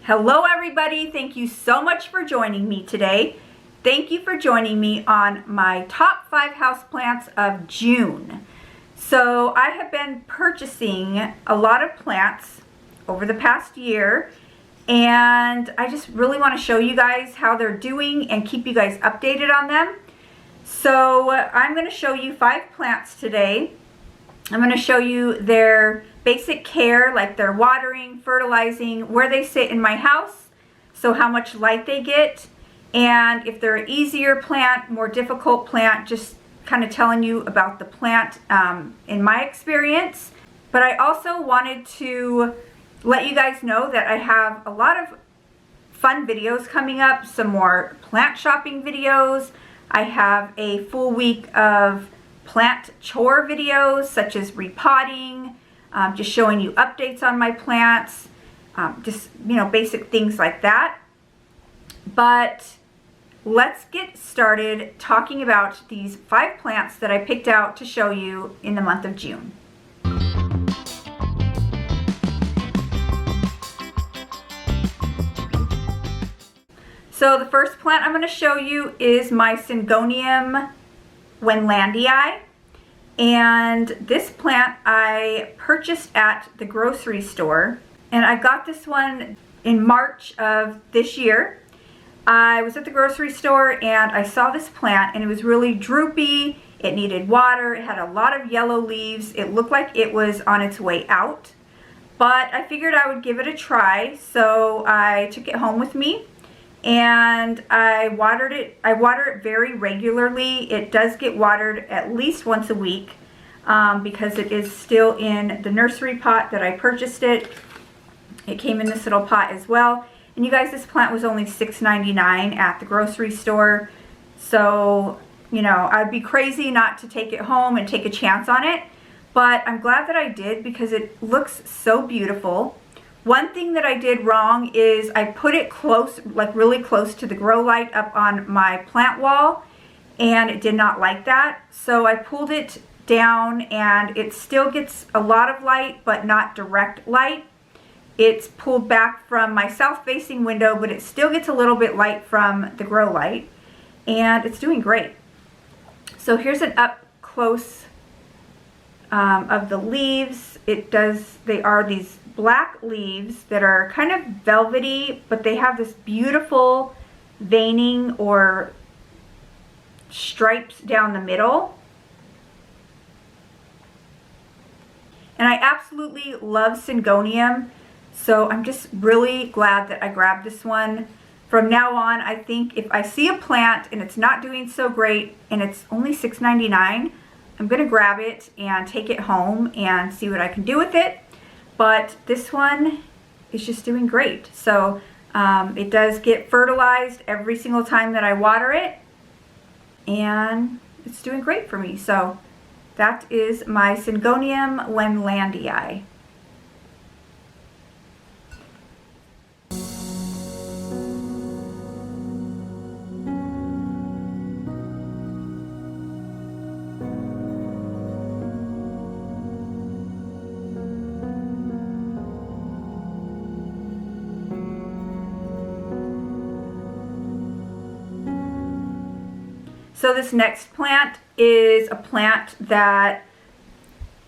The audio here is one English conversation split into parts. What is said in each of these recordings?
Hello everybody, thank you so much for joining me today. Thank you for joining me on my top 5 houseplants of June. So I have been purchasing a lot of plants over the past year, and I just really want to show you guys how they're doing and keep you guys updated on them. So I'm going to show you 5 plants today. I'm going to show you their basic care, like their watering, fertilizing, where they sit in my house, so how much light they get, and if they're an easier plant, more difficult plant, just kind of telling you about the plant in my experience. But I also wanted to let you guys know that I have a lot of fun videos coming up, some more plant shopping videos. I have a full week of plant chore videos such as repotting, just showing you updates on my plants, just, you know, basic things like that. But let's get started talking about these 5 plants that I picked out to show you in the month of June. So the first plant I'm going to show you is my Syngonium Wendlandii. And this plant I purchased at the grocery store, and I got this one in March of this year. I was at the grocery store and I saw this plant, and it was really droopy. It needed water. It had a lot of yellow leaves. It looked like it was on its way out, but I figured I would give it a try, so I took it home with me and I watered it. I water it very regularly. It does get watered at least once a week because it is still in the nursery pot that I purchased it. It came in this little pot as well. And you guys, this plant was only $6.99 at the grocery store. So, you know, I'd be crazy not to take it home and take a chance on it. But I'm glad that I did because it looks so beautiful. One thing that I did wrong is I put it close, like really close to the grow light up on my plant wall, and it did not like that. So I pulled it down, and it still gets a lot of light, but not direct light. It's pulled back from my south-facing window, but it still gets a little bit light from the grow light, and it's doing great. So here's an up close of the leaves. They are these black leaves that are kind of velvety, but they have this beautiful veining or stripes down the middle. And I absolutely love Syngonium, so I'm just really glad that I grabbed this one. From now on, I think if I see a plant and it's not doing so great and it's only $6.99, I'm going to grab it and take it home and see what I can do with it. But this one is just doing great. So it does get fertilized every single time that I water it, and it's doing great for me. So that is my Syngonium Wendlandii. So this next plant is a plant that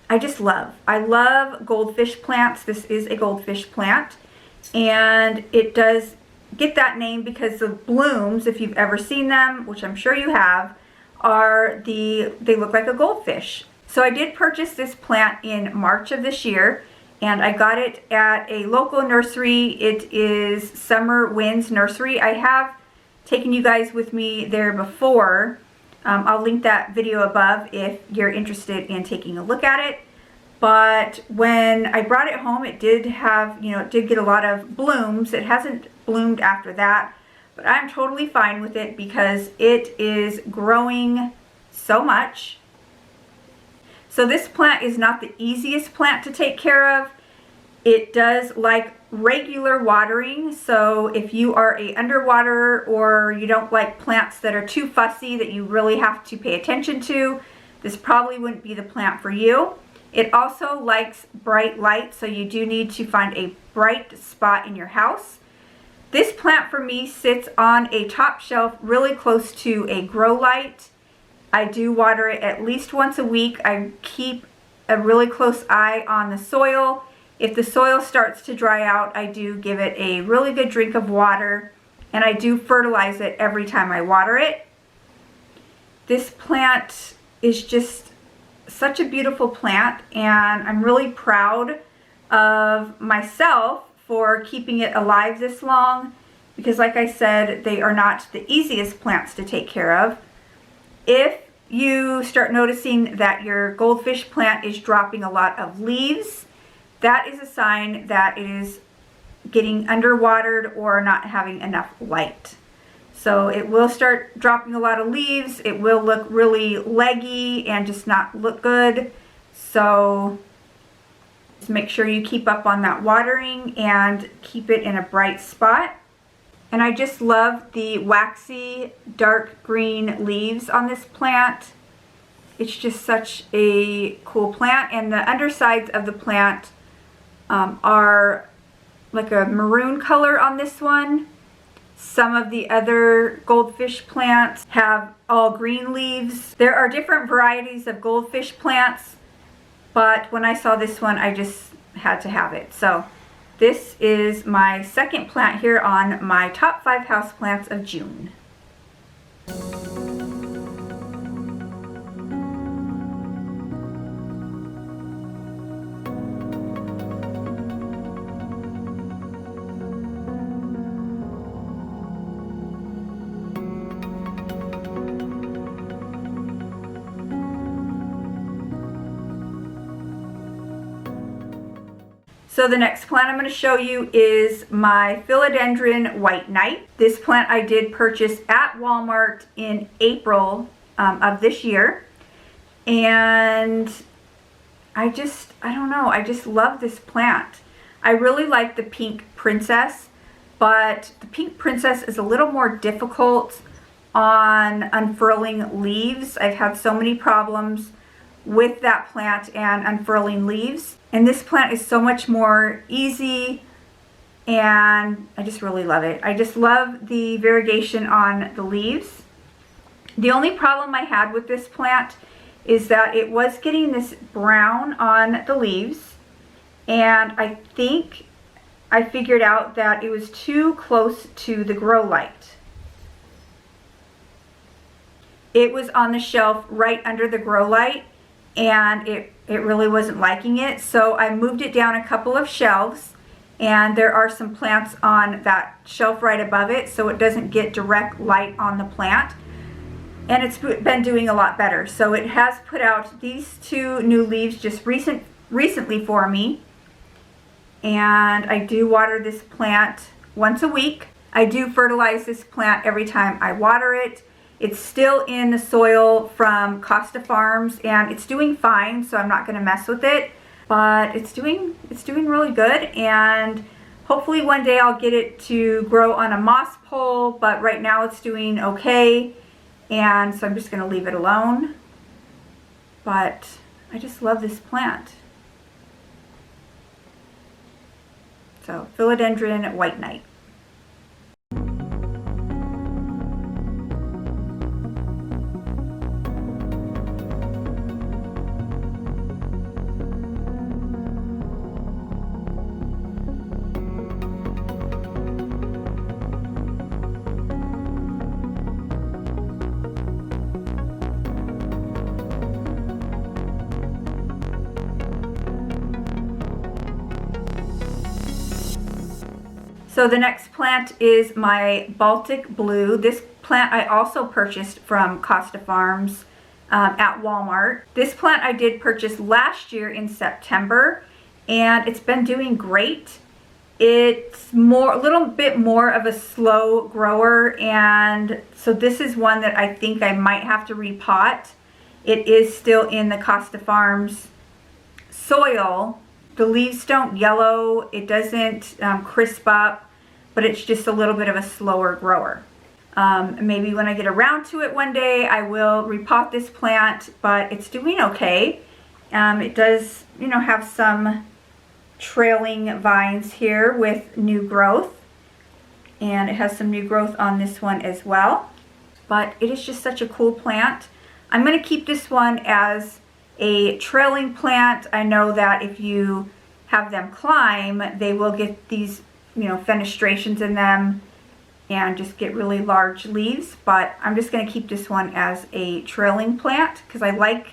I just love. I love goldfish plants. This is a goldfish plant, and it does get that name because the blooms, if you've ever seen them, which I'm sure you have, they look like a goldfish. So I did purchase this plant in March of this year, and I got it at a local nursery. It is Summer Winds Nursery. I have taken you guys with me there before. I'll link that video above if you're interested in taking a look at it. But when I brought it home, it did have, you know, it did get a lot of blooms. It hasn't bloomed after that, but I'm totally fine with it because it is growing so much. So this plant is not the easiest plant to take care of. It does like regular watering, so if you are a underwaterer or you don't like plants that are too fussy that you really have to pay attention to, this probably wouldn't be the plant for you. It also likes bright light, so you do need to find a bright spot in your house. This plant for me sits on a top shelf really close to a grow light. I do water it at least once a week. I keep a really close eye on the soil. If the soil starts to dry out, I do give it a really good drink of water, and I do fertilize it every time I water it. This plant is just such a beautiful plant, and I'm really proud of myself for keeping it alive this long, because like I said, they are not the easiest plants to take care of. If you start noticing that your goldfish plant is dropping a lot of leaves, that is a sign that it is getting underwatered or not having enough light. So it will start dropping a lot of leaves. It will look really leggy and just not look good. So just make sure you keep up on that watering and keep it in a bright spot. And I just love the waxy dark green leaves on this plant. It's just such a cool plant, and the undersides of the plant are like a maroon color on this one. Some of the other goldfish plants have all green leaves. There are different varieties of goldfish plants, but when I saw this one, I just had to have it. So this is my second plant here on my top 5 houseplants of June. So the next plant I'm going to show you is my philodendron white knight. This plant I did purchase at Walmart in April of this year. And I don't know, I just love this plant. I really like the pink princess, but the pink princess is a little more difficult on unfurling leaves. I've had so many problems with that plant and unfurling leaves. And this plant is so much more easy, and I just really love it. I just love the variegation on the leaves. The only problem I had with this plant is that it was getting this brown on the leaves, and I think I figured out that it was too close to the grow light. It was on the shelf right under the grow light, and it really wasn't liking it. So I moved it down a couple of shelves, and there are some plants on that shelf right above it, so it doesn't get direct light on the plant. And it's been doing a lot better. So it has put out these 2 new leaves just recently for me. And I do water this plant once a week. I do fertilize this plant every time I water it. It's still in the soil from Costa Farms, and it's doing fine, so I'm not going to mess with it. But it's doing really good, and hopefully one day I'll get it to grow on a moss pole, but right now it's doing okay, and so I'm just going to leave it alone. But I just love this plant. So, philodendron white knight. So the next plant is my Baltic Blue. This plant I also purchased from Costa Farms at Walmart. This plant I did purchase last year in September, and it's been doing great. It's a little bit more of a slow grower, and so this is one that I think I might have to repot. It is still in the Costa Farms soil. The leaves don't yellow, it doesn't crisp up, but it's just a little bit of a slower grower. Maybe when I get around to it one day, I will repot this plant, but it's doing okay. It does, have some trailing vines here with new growth. and it has some new growth on this one as well. But it is just such a cool plant. I'm going to keep this one as a trailing plant. I know that if you have them climb, they will get these, fenestrations in them and just get really large leaves. But I'm just going to keep this one as a trailing plant because I like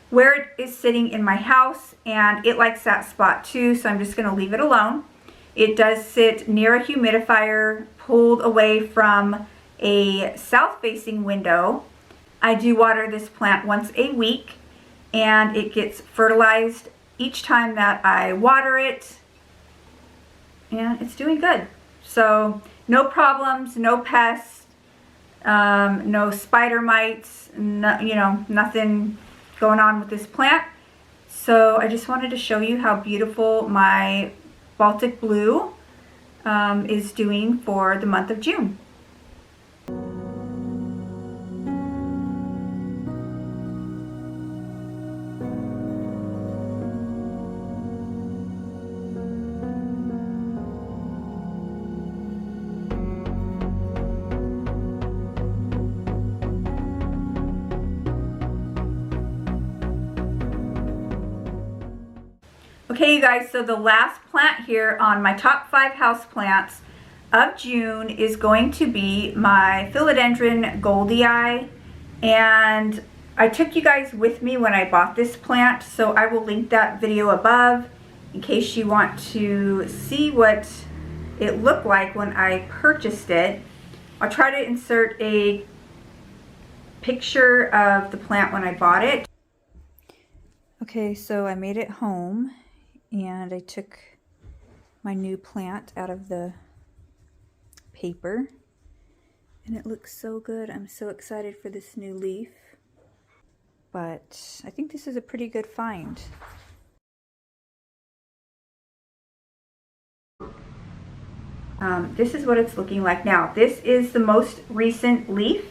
where it is sitting in my house, and it likes that spot too, so I'm just going to leave it alone. It does sit near a humidifier pulled away from a south-facing window. I do water this plant once a week, and it gets fertilized each time that I water it, and it's doing good. So no problems, no pests, no spider mites, nothing going on with this plant. So I just wanted to show you how beautiful my Baltic Blue is doing for the month of June. Okay, you guys, so the last plant here on my top 5 houseplants of June is going to be my Philodendron Goldie Eye. And I took you guys with me when I bought this plant, so I will link that video above in case you want to see what it looked like when I purchased it. I'll try to insert a picture of the plant when I bought it. Okay, so I made it home. And I took my new plant out of the paper, and it looks so good. I'm so excited for this new leaf, but I think this is a pretty good find. This is what it's looking like now. This is the most recent leaf,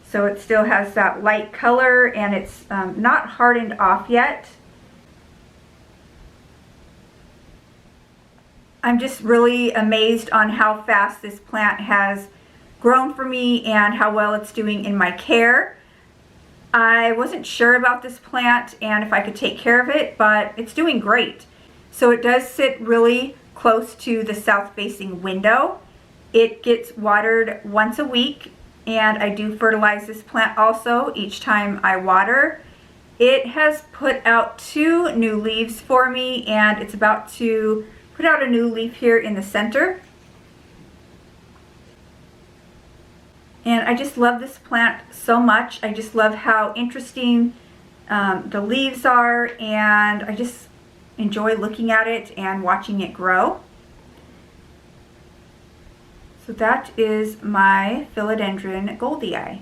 so it still has that light color, and it's not hardened off yet. I'm just really amazed on how fast this plant has grown for me and how well it's doing in my care. I wasn't sure about this plant and if I could take care of it, but it's doing great. So it does sit really close to the south-facing window. It gets watered once a week, and I do fertilize this plant also each time I water. It has put out 2 new leaves for me, and it's about to put out a new leaf here in the center. And I just love this plant so much. I just love how interesting the leaves are, and I just enjoy looking at it and watching it grow. So that is my Philodendron Goldie Eye.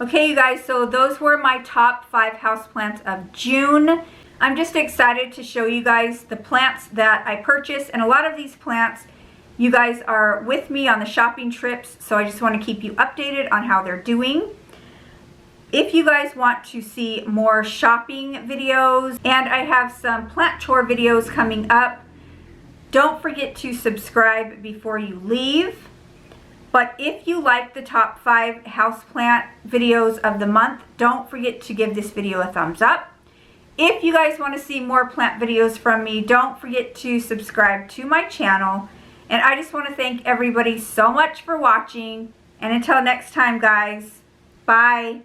Okay, you guys, so those were my top 5 houseplants of June. I'm just excited to show you guys the plants that I purchased, and a lot of these plants, you guys are with me on the shopping trips, so I just want to keep you updated on how they're doing. If you guys want to see more shopping videos, and I have some plant tour videos coming up, don't forget to subscribe before you leave. But if you like the top 5 houseplant videos of the month, don't forget to give this video a thumbs up. If you guys want to see more plant videos from me, don't forget to subscribe to my channel. And I just want to thank everybody so much for watching. And until next time, guys, bye.